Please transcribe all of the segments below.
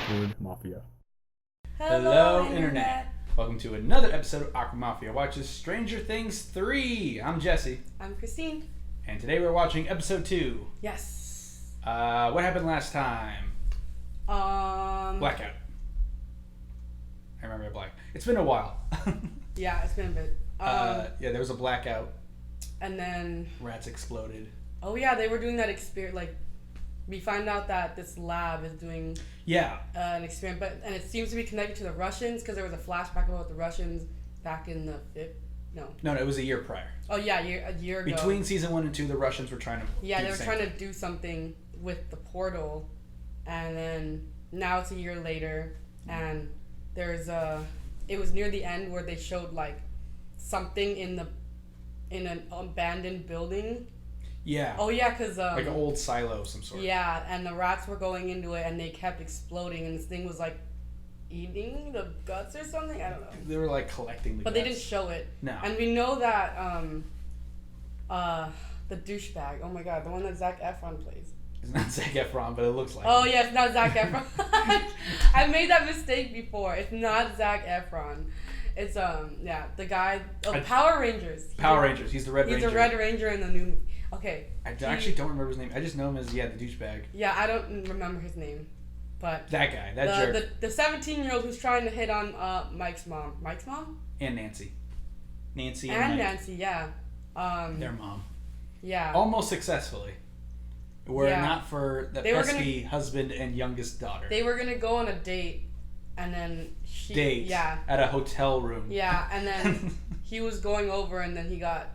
Awkward Mafia. Hello, Internet. Welcome to another episode of Awkward Mafia watches Stranger Things 3. I'm Jesse. I'm Kristine. And today we're watching episode 2. Yes. What happened last time? Blackout. I remember a black. It's been a while. Yeah, it's been a bit. Yeah, there was a blackout. And then... Rats exploded. Oh yeah, they were doing that experiment, like... We find out that this lab is doing an experiment, and it seems to be connected to the Russians because there was a flashback about the Russians back in the No, it was a year prior. Oh yeah, a year ago. Between season 1 and 2, the Russians were trying to they were trying to do something with the portal, and then now it's a year later, and there's it was near the end where they showed like something in an abandoned building. Yeah. Oh yeah, because like an old silo of some sort. Yeah, and the rats were going into it, and they kept exploding, and this thing was like eating the guts or something. I don't know. They were like collecting the But guts. they didn't show it. No. And we know that the douchebag. Oh my god, the one that Zac Efron plays. It's not Zac Efron, but it looks like. Oh yeah, it's not Zac Efron. I made that mistake before. It's not Zac Efron. It's the guy. Power Rangers. Power Rangers. He's the Red Ranger. He's the Red Ranger in the new. Okay. I actually don't remember his name. I just know him as the douchebag. Yeah, I don't remember his name, but that guy, jerk. The 17-year-old who's trying to hit on Mike's mom. Mike's mom? And Nancy. Nancy and Mike. Nancy, yeah. Their mom. Yeah. Almost successfully. Were it not for the pesky husband and youngest daughter. They were gonna go on a date, and then at a hotel room. Yeah, and then he was going over, and then he got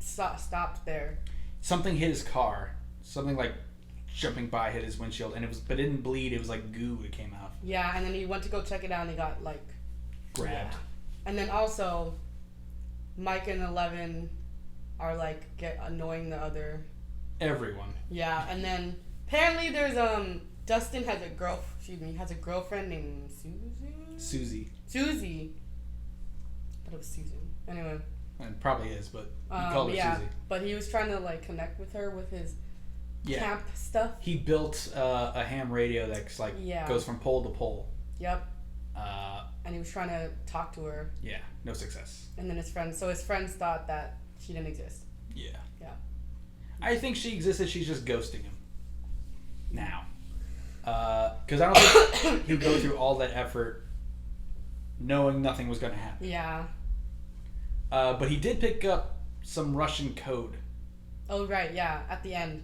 stopped there. Something hit his car. Something like jumping by hit his windshield, and but it didn't bleed. It was like goo. It came out. Yeah, and then he went to go check it out, and he got like grabbed. Yeah. And then also, Mike and 11 are like annoying the other. Everyone. Yeah, and then apparently there's Dustin has a girlfriend named Susie. But it was Susan. Anyway. It probably is, but you call her Susie. But he was trying to like connect with her with his camp stuff. He built a ham radio that's like goes from pole to pole. Yep. And he was trying to talk to her. Yeah, no success. And then his friends thought that she didn't exist. Yeah. Yeah. I think she existed. She's just ghosting him now. Because I don't think he'd go through all that effort knowing nothing was going to happen. Yeah. But he did pick up some Russian code. Oh, right, yeah. At the end,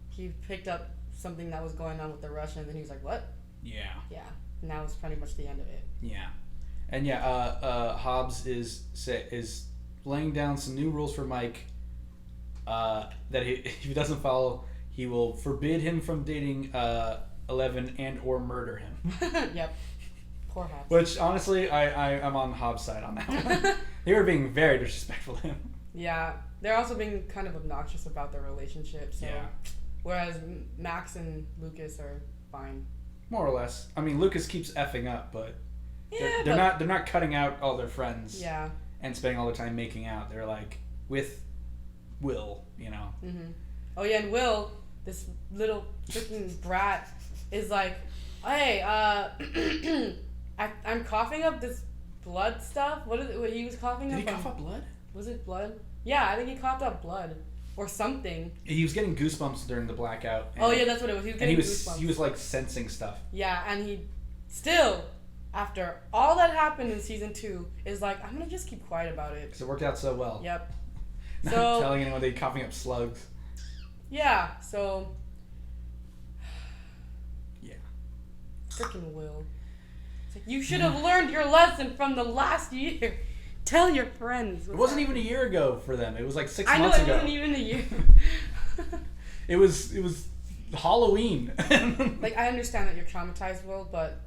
he picked up something that was going on with the Russians, and he was like, what? Yeah. Yeah. And that was pretty much the end of it. Yeah. And Hobbs is laying down some new rules for Mike that if he doesn't follow, he will forbid him from dating 11 and or murder him. Yep. Poor Hobbs. Which, honestly, I'm on Hobbs' side on that one. They were being very disrespectful to him. Yeah. They're also being kind of obnoxious about their relationship. So. Yeah. Whereas Max and Lucas are fine. More or less. I mean, Lucas keeps effing up, but they're not cutting out all their friends. Yeah. And spending all their time making out. They're like with Will, you know. Mm-hmm. Oh yeah, and Will, this little freaking brat, is like, hey, I'm coughing up this blood stuff. What is it? What he was coughing up? Did he cough up blood? Was it blood? Yeah, I think he coughed up blood or something. He was getting goosebumps during the blackout. Oh yeah, that's what it was. He was getting goosebumps. He was like sensing stuff. Yeah, and he still, after all that happened in season 2, is like, I'm gonna just keep quiet about it. Because it worked out so well. Yep. Not telling anyone they're coughing up slugs. Yeah. So. Yeah. Freaking Will. It's like, you should have learned your lesson from the last year. Tell your friends. It wasn't even a year ago for them. It was like 6 months ago. I know, it wasn't even a year. It was Halloween. Like, I understand that you're traumatized, Will, but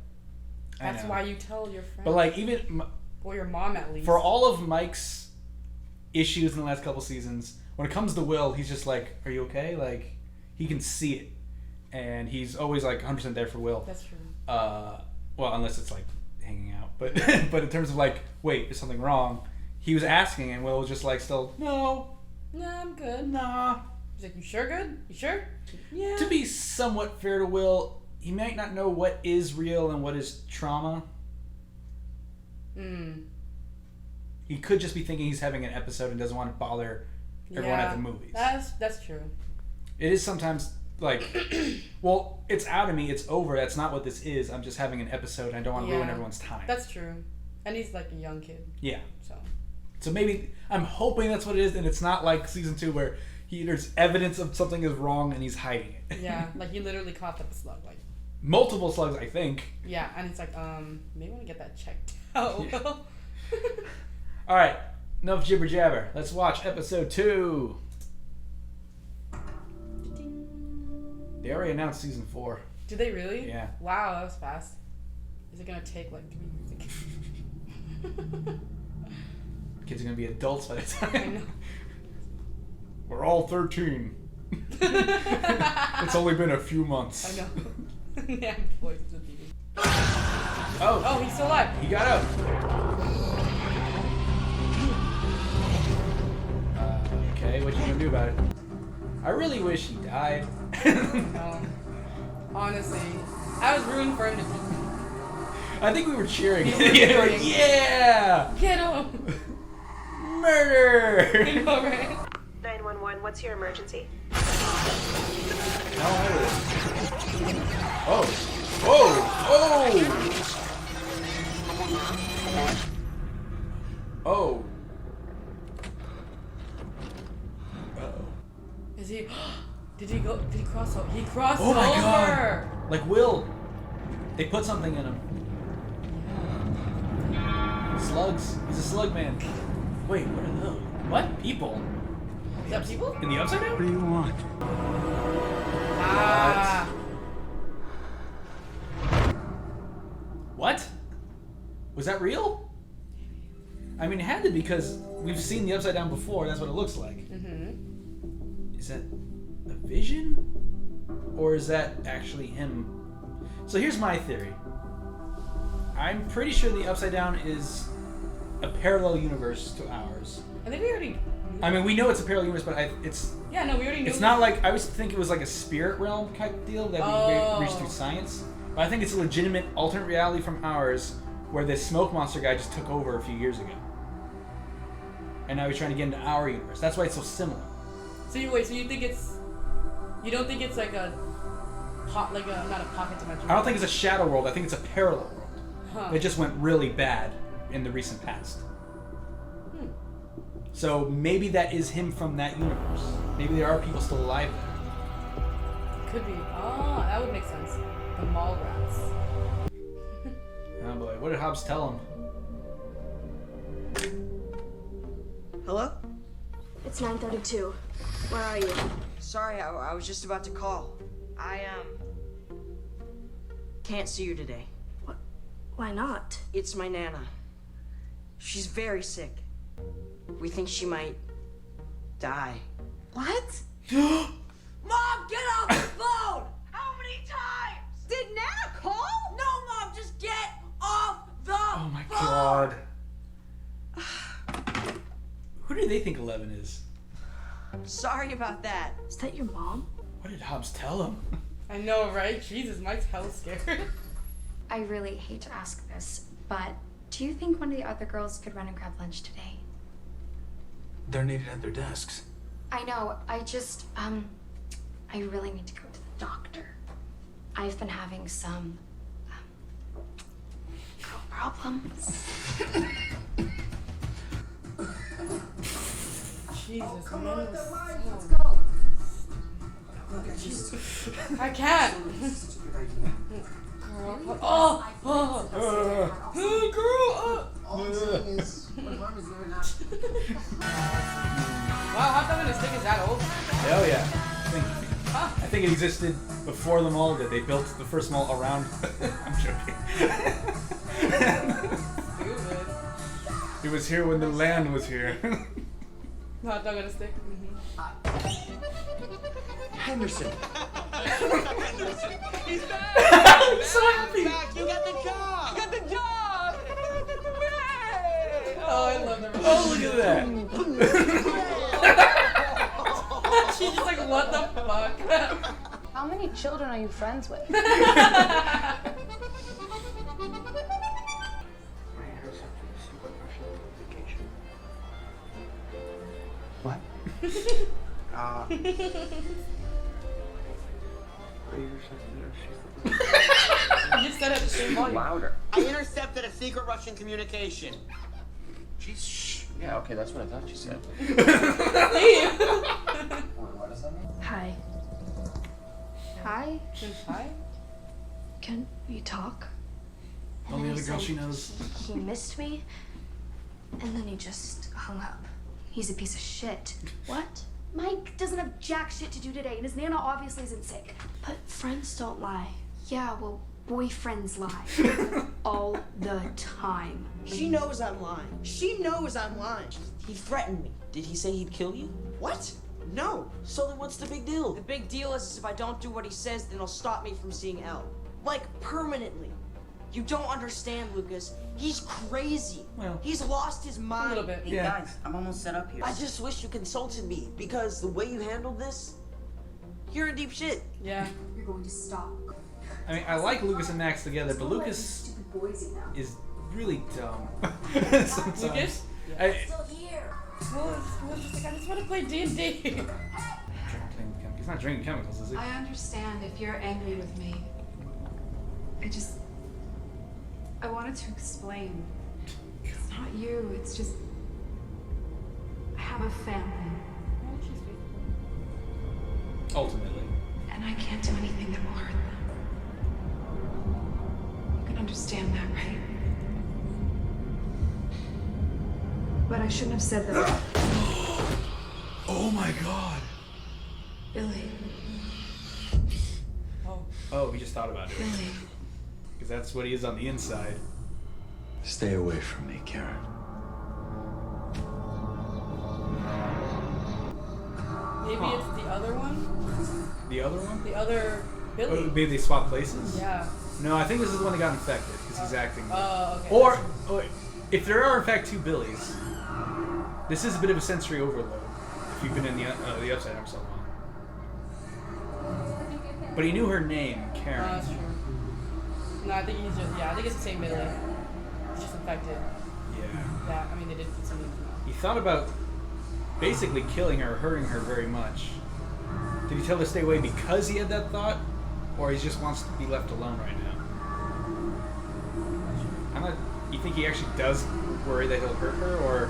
that's why you tell your friends. But like, even... Or your mom, at least. For all of Mike's issues in the last couple seasons, when it comes to Will, he's just like, are you okay? Like, he can see it. And he's always like 100% there for Will. That's true. Well, unless it's like hanging out. But but in terms of like, wait, is something wrong? He was asking, and Will was just like, still, no. Nah, I'm good. Nah. He's like, you sure good? You sure? Yeah. To be somewhat fair to Will, he might not know what is real and what is trauma. He could just be thinking he's having an episode and doesn't want to bother everyone at the movies. That's true. It is sometimes like, well, it's out of me. It's over. That's not what this is. I'm just having an episode and I don't want to ruin everyone's time. That's true. And he's like a young kid. Yeah. So maybe I'm hoping that's what it is, and it's not like season 2 where there's evidence of something is wrong and he's hiding it. Yeah, like he literally coughed up a slug, like multiple slugs, I think. Yeah, and it's like, maybe want to get that checked out. Yeah. All right, enough jibber jabber. Let's watch episode 2. They already announced season 4. Did they really? Yeah. Wow, that was fast. Is it gonna take like 3 years? Kids are gonna be adults by the time. I know. We're all 13. It's only been a few months. I know. Yeah, boys to be. Oh, he's still alive. He got up. Okay, what you gonna do about it? I really wish he died. Honestly, I was rooting for him to. I think we were cheering. Cheering. Yeah! Get him! Murder! I know, right? 911, what's your emergency? Oh! Oh! Oh! Uh-oh. Is he? Did he go? Did he cross over? He crossed Oh my over! God! Like Will. They put something in him. Slugs. He's a slug man. Wait, what are those? What? People? Is that people? In the Upside Down? What do you want? Ah. What? Was that real? I mean, it had to because we've seen the Upside Down before. That's what it looks like. Is that a vision? Or is that actually him? So here's my theory. I'm pretty sure the Upside Down is a parallel universe to ours. I think we already. I mean, we know it's a parallel universe, but it's. Yeah, no, we already knew. It's not like I always think it was like a spirit realm type deal that we reached through science. But I think it's a legitimate alternate reality from ours, where this smoke monster guy just took over a few years ago, and now he's trying to get into our universe. That's why it's so similar. So you think it's? You don't think it's like a not a pocket dimension? I don't think it's a shadow world. I think it's a parallel world. Huh. It just went really bad in the recent past. So maybe that is him from that universe. Maybe there are people still alive there. Could be. Oh, that would make sense. The mall rats. Oh boy, what did Hobbs tell him? Hello? It's 9:32. Where are you? Sorry, I was just about to call. I can't see you today. Why not? It's my Nana. She's very sick. We think she might die. What? Mom, get off the phone! How many times? Did Nana call? No, Mom, just get off the phone! Oh my God. Who do they think 11 is? Sorry about that. Is that your mom? What did Hobbs tell him? I know, right? Jesus, Mike's hella scared. I really hate to ask this, but do you think one of the other girls could run and grab lunch today? They're needed at their desks. I know, I really need to go to the doctor. I've been having some, girl problems. Jesus, man. Let's go. I can't. Girl. Wow, how come the stick is that old? Hell yeah. I think it existed before the mall did. They built the first mall around. I'm joking. Stupid. It was here when the land was here. Hot dog on a stick. Henderson. He's back! So happy! You got the job! Got the job! Oh, I love that. Oh, look at that! She's just like, what the fuck? How many many children are you friends with? What? You just said it at the same volume. Louder. I intercepted a secret Russian communication. Jeez, shh. Yeah, okay, that's what I thought you said. What does that mean? Hi. Hi. Hi. Can we talk? Only other girl she knows. He missed me, and then he just hung up. He's a piece of shit. What? Mike doesn't have jack shit to do today, and his Nana obviously isn't sick. But friends don't lie. Yeah, well, boyfriends lie. All the time. She knows I'm lying. She knows I'm lying. He threatened me. Did he say he'd kill you? What? No. So then what's the big deal? The big deal is if I don't do what he says, then he'll stop me from seeing Elle. Like, permanently. You don't understand, Lucas. He's crazy. Well, He's lost his mind. A little bit. Hey, Yeah. guys, I'm almost set up here. I just wish you consulted me, because the way you handled this, you're in deep shit. Yeah. You're going to stop. I mean, I like Lucas and Max together, but Lucas Stupid boys now. is really dumb. Sometimes. Lucas? I, Still here. Well, it's just like, I just want to play D&D. he's not drinking chemicals, is he? I understand if you're angry with me. I wanted to explain. It's not you, it's just. I have a family, Ultimately. and I can't do anything that will hurt them. You can understand that, right? But I shouldn't have said that. Oh my god. Billy. Oh, he just thought about it. Billy. Because that's what he is on the inside. Stay away from me, Karen. Maybe it's the other one? The other one? The other Billy? Oh, maybe they swap places? Yeah. No, I think this is the one that got infected because he's acting. Oh, okay. Or, if there are in fact two Billies, this is a bit of a sensory overload if you've been in the Upside Down so long. But he knew her name, Karen. That's true. No, I think he's just, I think it's the same Billy. He's just infected. Yeah. Yeah, I mean, they did put something in his mouth. He thought about basically killing her, hurting her very much. Did he tell her to stay away because he had that thought? Or he just wants to be left alone right now? I'm not. You think he actually does worry that he'll hurt her, or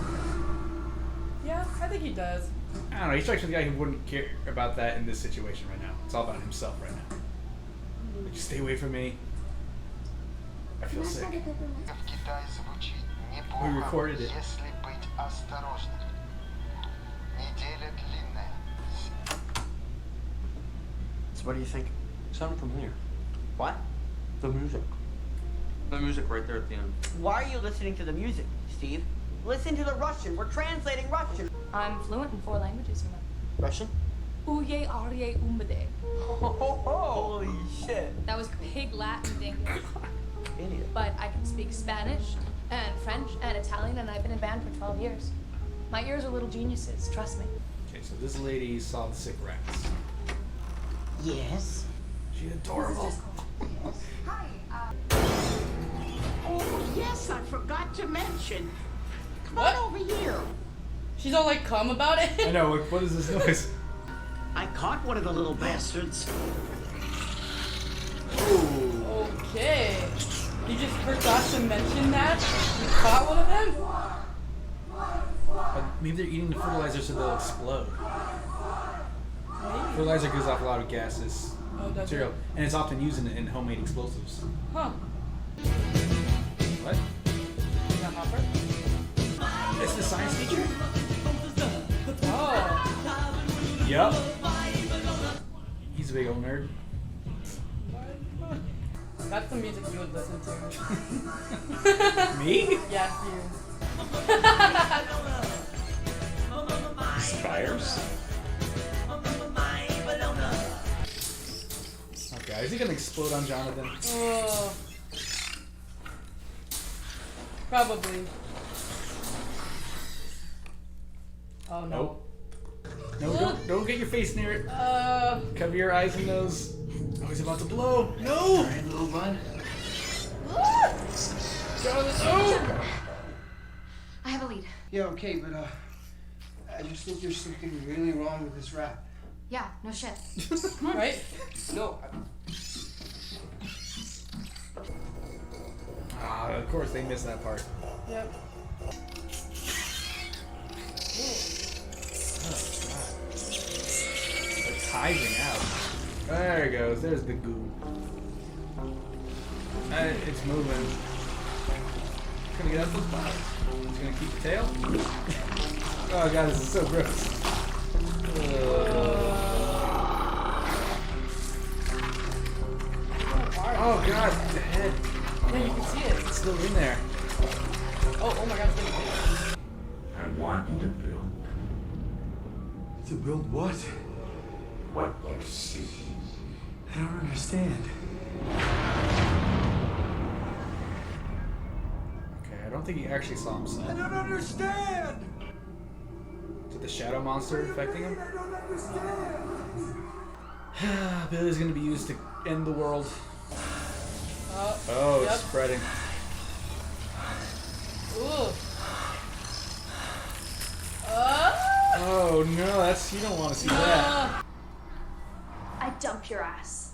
Yeah, I think he does. I don't know. He strikes me as the guy who wouldn't care about that in this situation right now. It's all about himself right now. Like, just stay away from me. I feel sick. We recorded it. So what do you think? Sound familiar. What? The music. The music right there at the end. Why are you listening to the music, Steve? Listen to the Russian. We're translating Russian. I'm fluent in 4 languages, you know. Russian? Uye arye umade. Holy shit. That was pig Latin dingus. Idiot. But I can speak Spanish and French and Italian, and I've been in band for 12 years. My ears are little geniuses, trust me. Okay, so this lady saw the sick rats. Yes. She's adorable. Oh, yes, I forgot to mention. Come What? on over here. She's all like calm about it. I know. What is this noise? I caught one of the little bastards. Okay. You just forgot to mention that? You caught one of them? Maybe they're eating the fertilizer so they'll explode. Fertilizer gives off a lot of gases, Oh, does material, it? and it's often used in homemade explosives. Huh. What? Is that Hopper? This is the science teacher? Oh. Yup. He's a big old nerd. That's the music you would listen to. Me? Yes, you. Spires? Okay, is he gonna explode on Jonathan? Oh. Probably. Oh no. Nope. No, don't get your face near it. Uh. Cover your eyes and nose. he's about to blow. No! Alright, little bud. I have a lead. Yeah, okay, but I just think there's something really wrong with this rap. Yeah, no shit. Come on. Right? No. Ah, of course they missed that part. Yep. It's hiving out. There it goes. There's the goo. It's moving. It's gonna get out those bottles. It's gonna keep the tail. Oh god, this is so gross. Oh god, the head. Yeah, you can see it. It's still in there. Oh my god, it's gonna I want you to build To build what? what you see. I don't understand. Okay, I don't think he actually saw I himself. don't understand! Is it the shadow monster affecting him? I don't understand! Billy's gonna be used to end the world. Oh, Oh, yep. it's spreading. Ooh. Oh no, that's you don't want to see that. I dump your ass.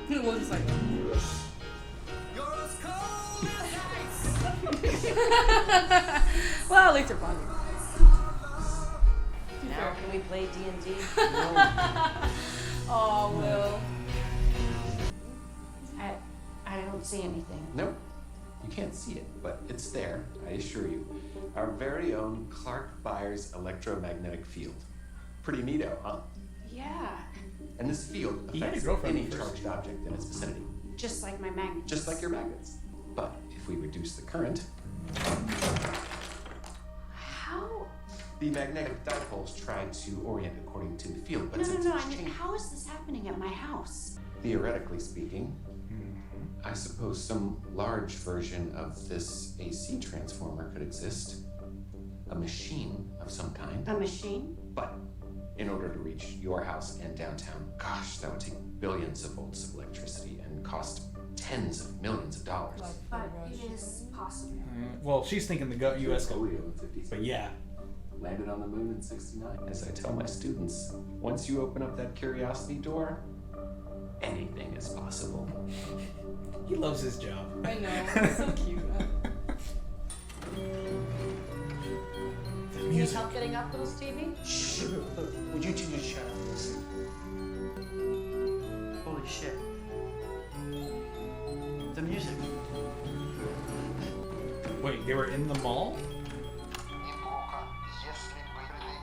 We'll just like. Well, at least they're bonding. Now can we play D&D? Oh, Will. I don't see anything. Nope. You can't see it, but it's there, I assure you. Our very own Clark Byers electromagnetic field. Pretty neato, huh? Yeah, And this field He had a affects girlfriend any first. charged object in its vicinity, just like my magnet. just like your magnets. But if we reduce the current, How? the magnetic dipoles try to orient according to the field, but No, since no, no. it's I mean, changed- how is this happening at my house? theoretically speaking, I suppose some large version of this AC transformer could exist. A machine of some kind. A machine? But in order to reach your house and downtown, gosh, that would take billions of volts of electricity and cost tens of millions of dollars. But it is possible. Well, she's thinking the U.S. Polio government, in 56. but yeah. Landed on the moon in 69. As I tell my students, once you open up that curiosity door, anything is possible. He loves his job. I know. It's so cute. Need help getting up, little Stevie? Shh. Would you two just shut up? Listen. Holy shit. The music. Wait, they were in the mall?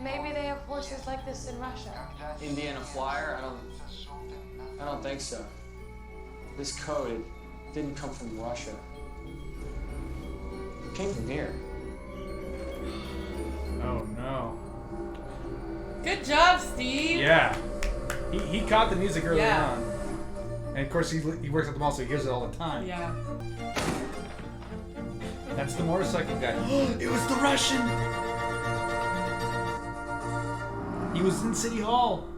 Maybe they have horses like this in Russia. Indiana Flyer? I don't think so. This code, it didn't come from Russia. It came from here. Oh no. Good job, Steve. Yeah. He caught the music early Yeah. on. And of course he works at the mall, so he hears it all the time. Yeah. That's the motorcycle guy. It was the Russian! He was in City Hall.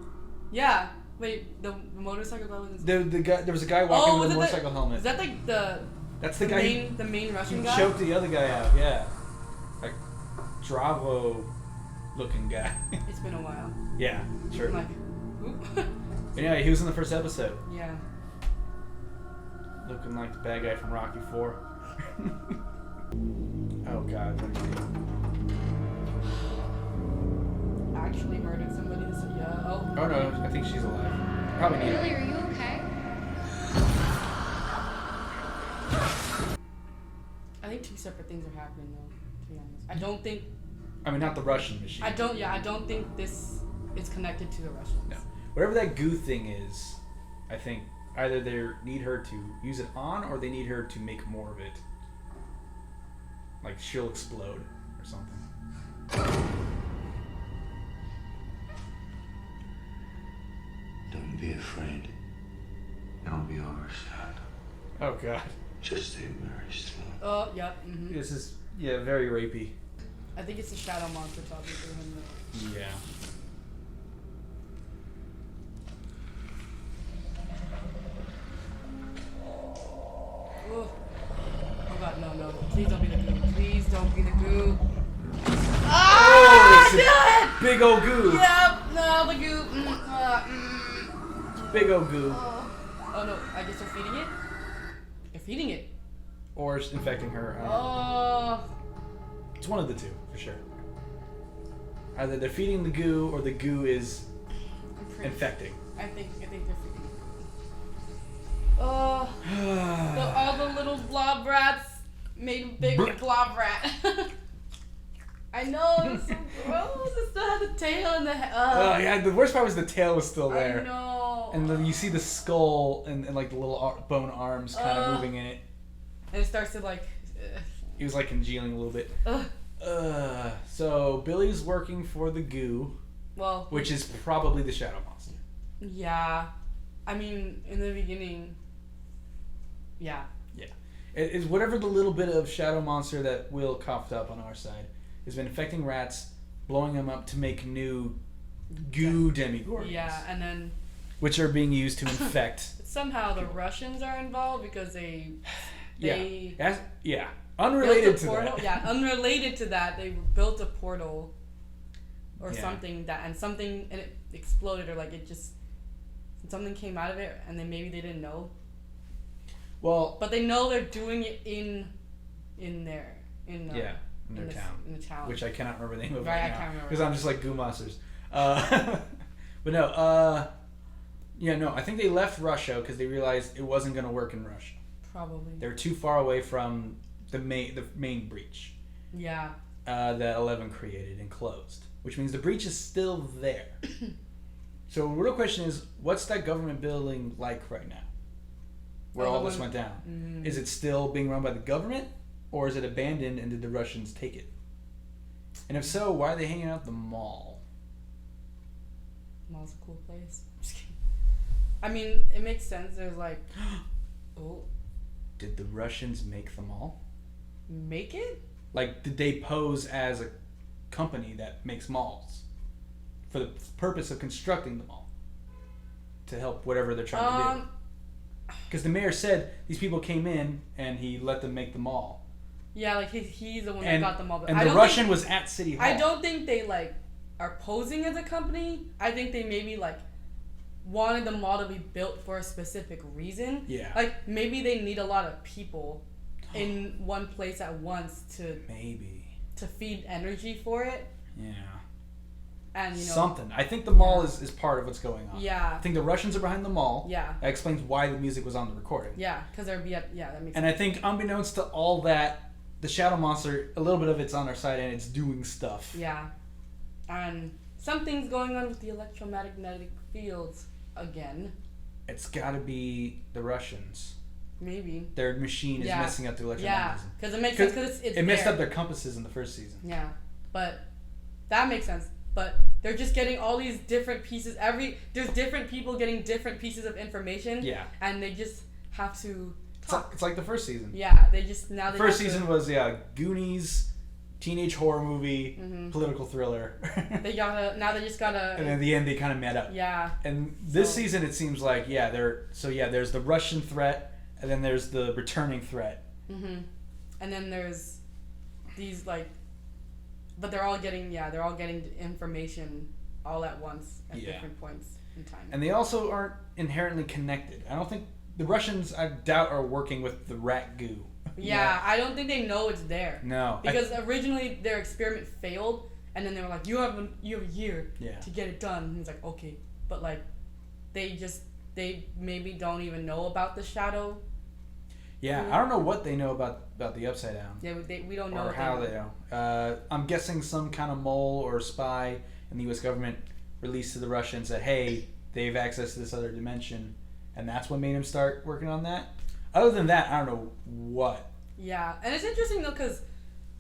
Yeah. Wait, the motorcycle guy was. The guy, there was a guy walking was with a it motorcycle helmet. Is that like That's the guy the main Russian who guy? choked the other guy out, yeah. Like, Dravo looking guy. It's been a while. Yeah, sure. I'm like, oop. Anyway, he was in the first episode. Yeah. Looking like the bad guy from Rocky 4. Oh god, what did he do? Actually murdered somebody. So yeah. Oh. Oh no, I think she's alive. Probably need Billy, her. are you okay? I think two separate things are happening though. To be honest, I don't think. I mean, not the Russian machine. I don't think this is connected to the Russians. No. Whatever that goo thing is, I think either they need her to use it on or they need her to make more of it. Like she'll explode or something. Don't be afraid. It'll be over soon. Oh god. Just stay very still. Oh, yep. Mm-hmm. This is, yeah, very rapey. I think it's a shadow monster talking to him though. Yeah. Oh. Oh god, no. Please don't be the goo. Please don't be the goo. Ah! Oh, Oh, big old goo. Yep, no, the goo. Big old goo. Oh no, I guess they're feeding it? They're feeding it. Or it's infecting her. I don't know. Oh. It's one of the two, for sure. Either they're feeding the goo or the goo is infecting. I think they're feeding it. Oh. All the little blob rats made a big blob rat. I know, it's so gross. It still had the tail and the head. Oh yeah, the worst part was the tail was still there. I know. And then you see the skull and like the little bone arms kind of moving in it. And it starts to like... He was like congealing a little bit. So Billy's working for the goo. Well... Which is probably the shadow monster. Yeah. I mean, in the beginning... Yeah. Yeah. It is whatever the little bit of shadow monster that Will coughed up on our side has been infecting rats, blowing them up to make new goo demigorgons. Yeah, and then... Which are being used to infect. Somehow the Russians are involved because they unrelated to portal. that. Yeah, unrelated to that, they built a portal or Yeah. something and it exploded or like it just something came out of it and then maybe they didn't know. Well, but they know they're doing it in their town, which I cannot remember the name of right right now now because I'm just like goo monsters. But no, I think they left Russia because they realized it wasn't going to work in Russia. Probably. They're too far away from the main breach. Yeah. That 11 created and closed, which means the breach is still there. So the real question is, what's that government building like right now? Where all this went down? Mm-hmm. Is it still being run by the government, or is it abandoned and did the Russians take it? And if so, why are they hanging out at the mall? Mall's a cool place. Just kidding. I mean, it makes sense. There's like, oh. Did the Russians make the mall? Make it? Like, did they pose as a company that makes malls for the purpose of constructing the mall to help whatever they're trying to do? Because the mayor said these people came in and he let them make the mall. Yeah, like he's the one that got the mall. And the Russian was at City Hall. I don't think they like are posing as a company. I think they maybe like wanted the mall to be built for a specific reason. Yeah. Like maybe they need a lot of people in one place at once to feed energy for it. Yeah. And something. I think the mall is part of what's going on. Yeah. I think the Russians are behind the mall. Yeah. That explains why the music was on the recording. Yeah, because that makes sense. And I think unbeknownst to all that, the shadow monster, a little bit of it's on our side and it's doing stuff. Yeah. And something's going on with the electromagnetic fields again. It's got to be the Russians. Maybe. Their machine is messing up the electromagnetism. Yeah, because it makes sense because it messed up their compasses in the first season. Yeah, but that makes sense. But they're just getting all these different pieces. There's different people getting different pieces of information. Yeah. And they just have to talk. It's like the first season. Yeah, the first season was Goonies, teenage horror movie, political thriller. They just gotta. And at the end, they kind of met up. Yeah. And this season, it seems like there's the Russian threat, and then there's the returning threat. Mhm. And then there's these like. But they're all getting information all at once at different points in time. And they also aren't inherently connected. I don't think the Russians, I doubt, are working with the rat goo. Yeah, I don't think they know it's there. No. Because originally their experiment failed, and then they were like, you have a year to get it done. And he's like, okay. But like, they maybe don't even know about the shadow. Yeah, I don't know what they know about the Upside Down. Yeah, we don't know. Or how they know. I'm guessing some kind of mole or spy in the U.S. government released to the Russians that, hey, they have access to this other dimension, and that's what made them start working on that. Other than that, I don't know what. Yeah, and it's interesting, though, because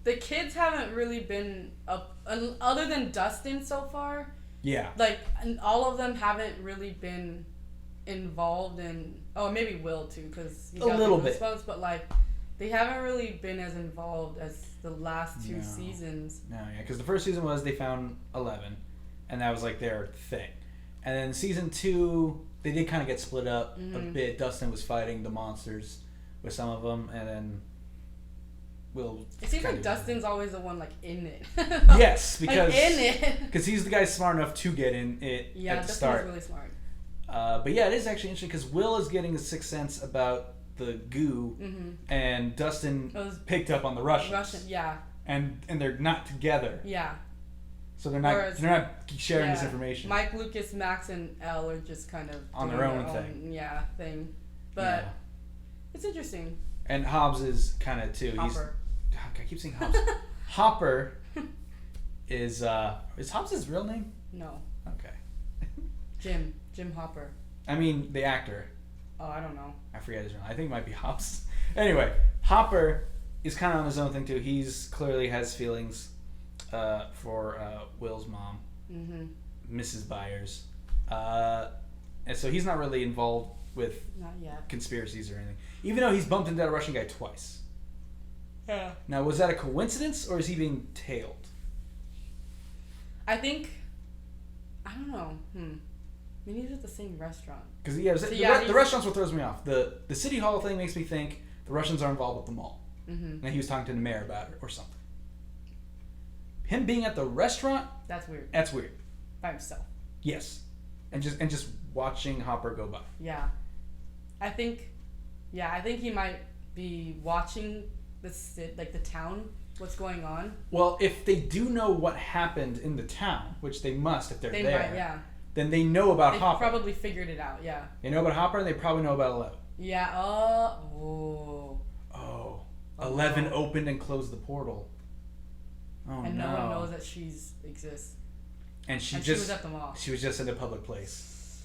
the kids haven't really been, other than Dustin so far. Yeah. Like, and all of them haven't really been involved in, maybe Will too, because he got a little the bit. goosebumps, but like They haven't really been as involved as the last two seasons. No, yeah, because the first season was they found 11, and that was like their thing. And then season 2, they did kind of get split up a bit. Dustin was fighting the monsters with some of them, and then Will. It seems like Dustin's always the one like in it. Yes, because like in it. Because he's the guy smart enough to get in it at the start. Yeah, Dustin's really smart. But yeah, it is actually interesting because Will is getting a sixth sense about the goo, and Dustin picked up on the Russians. Yeah. And they're not together. Yeah. So they're not sharing this information. Mike, Lucas, Max, and Elle are just kind of on their own thing. Thing. But it's interesting. And Hobbs is kind of too. Hopper. I keep saying Hobbs. Hopper is Hobbs his real name? No. Okay. Jim Hopper. I mean the actor. Oh, I don't know. I forget his name. I think it might be Hobbs. Anyway, Hopper is kind of on his own thing too. He's clearly has feelings for Will's mom, Mrs. Byers, and so he's not really involved with conspiracies or anything. Even though he's bumped into that Russian guy twice. Yeah. Now, was that a coincidence or is he being tailed? I think. I don't know. Maybe he's at the same restaurant. Because the restaurant's what throws me off. The City Hall thing makes me think the Russians are involved with the mall. And he was talking to the mayor about it or something. Him being at the restaurant. That's weird. That's weird. By himself. Yes, and just watching Hopper go by. Yeah, I think he might be watching the town. What's going on? Well, if they do know what happened in the town, which they must if they're there. Might, yeah. Then they know about Hopper. They probably figured it out, yeah. They know about Hopper, and they probably know about 11. Yeah, 11 opened and closed the portal. Oh, and no one knows that she exists. And she was at the mall. She was just in a public place.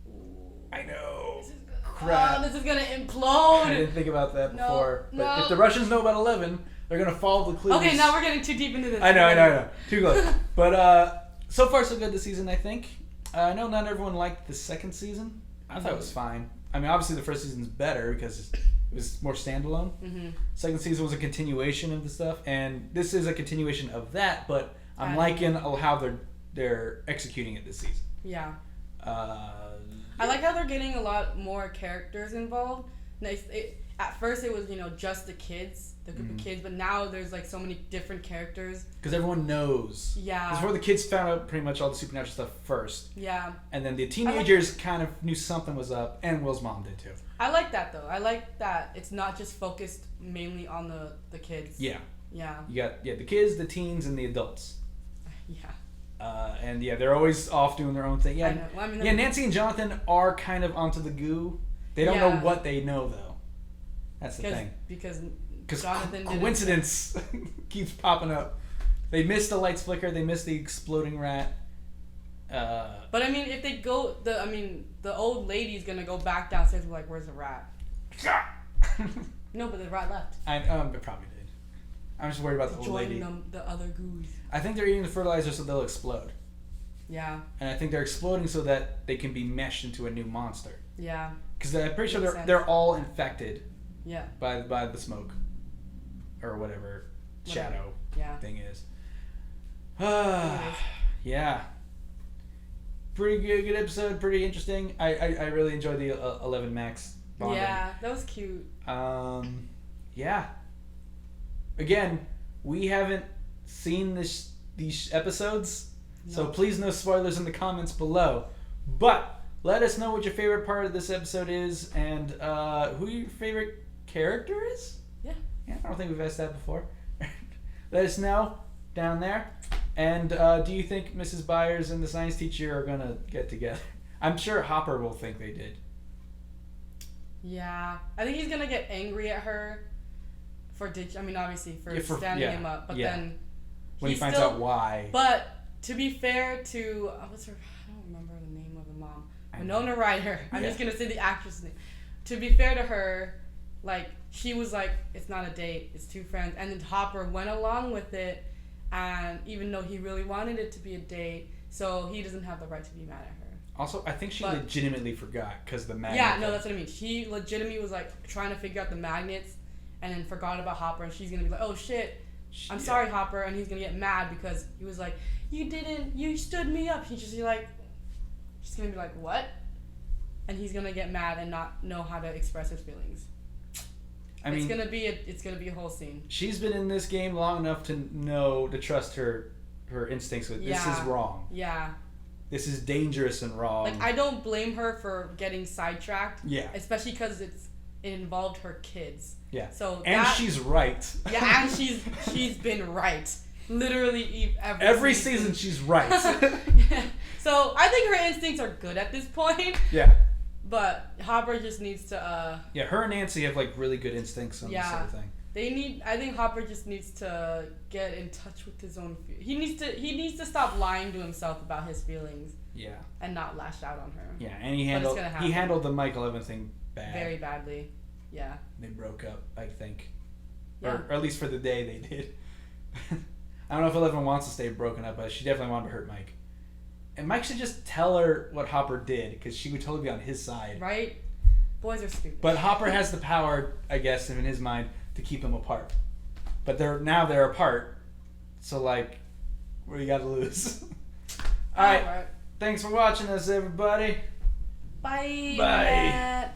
Ooh. I know. Crap. This is gonna implode. I didn't think about that before. But if the Russians know about 11, they're gonna follow the clues. Okay, now we're getting too deep into this. I know. Too close. But so far so good this season, I think. I know not everyone liked the second season. I thought it was fine. I mean, obviously the first season's better because it was more standalone. Second season was a continuation of the stuff, and this is a continuation of that. But I'm liking how they're executing it this season. Yeah. I like how they're getting a lot more characters involved. At first it was just the kids, the group of kids, but now there's like so many different characters. Because everyone knows. Yeah. Before the kids found out pretty much all the supernatural stuff first. Yeah. And then the teenagers kind of knew something was up, and Will's mom did too. I like that though. I like that it's not just focused mainly on the kids. Yeah. Yeah. You got the kids, the teens, and the adults. Yeah. And they're always off doing their own thing. Yeah. I know. Well, I mean, Nancy and Jonathan are kind of onto the goo. They don't know what they know though. That's the thing. Because Jonathan coincidence keeps popping up. They missed the lights flicker. They missed the exploding rat. But I mean, if they go, the old lady's gonna go back downstairs and be like, "Where's the rat?" No, but the rat left. It probably did. I'm just worried about the old lady. Join the other goos. I think they're eating the fertilizer so they'll explode. Yeah. And I think they're exploding so that they can be meshed into a new monster. Yeah. Because I'm pretty sure they're all infected. Yeah. By the smoke, or whatever shadow thing is. Yeah. Pretty good episode. Pretty interesting. I really enjoyed the 11 Max bonding. Yeah, that was cute. Yeah. Again, we haven't seen these episodes, so please no spoilers in the comments below. But let us know what your favorite part of this episode is, and who your favorite character is. Yeah. I don't think we've asked that before. Let us know down there. And do you think Mrs. Byers and the science teacher are gonna get together? I'm sure Hopper will think they did. Yeah, I think he's gonna get angry at her obviously for standing him up, but then when he finds out why. But to be fair to I don't remember the name of the mom, Winona Ryder. I'm just gonna say the actress' name. To be fair to her, like she was like, it's not a date, it's two friends, and then Hopper went along with it, and even though he really wanted it to be a date, so he doesn't have the right to be mad at her. Also, I think she legitimately forgot because the magnet. Yeah, no, that's what I mean. She legitimately was like trying to figure out the magnets, and then forgot about Hopper, and she's gonna be like, oh shit, I'm sorry, Hopper, and he's gonna get mad because he was like, you stood me up. She's gonna be like, what? And he's gonna get mad and not know how to express his feelings. It's gonna be a whole scene. She's been in this game long enough to trust her instincts with this is wrong. Yeah. This is dangerous and wrong. Like, I don't blame her for getting sidetracked. Yeah. Especially because it involved her kids. Yeah. So she's right. Yeah, and she's been right. Literally every season she's right. So I think her instincts are good at this point. Yeah. But Hopper just needs to Yeah, her and Nancy have like really good instincts on this sort of thing. I think Hopper just needs to get in touch with his own feelings. He needs to stop lying to himself about his feelings. Yeah. And not lash out on her. Yeah, and he handled the Michael Evans thing bad. Very badly. Yeah. They broke up, I think. Yeah. Or at least for the day they did. I don't know if Eleven wants to stay broken up, but she definitely wanted to hurt Mike. And Mike should just tell her what Hopper did, because she would totally be on his side. Right? Boys are stupid. But Hopper has the power, I guess, in his mind, to keep them apart. But they're apart. So, like, what do you got to lose? All right. Thanks for watching us, everybody. Bye. Bye. Matt.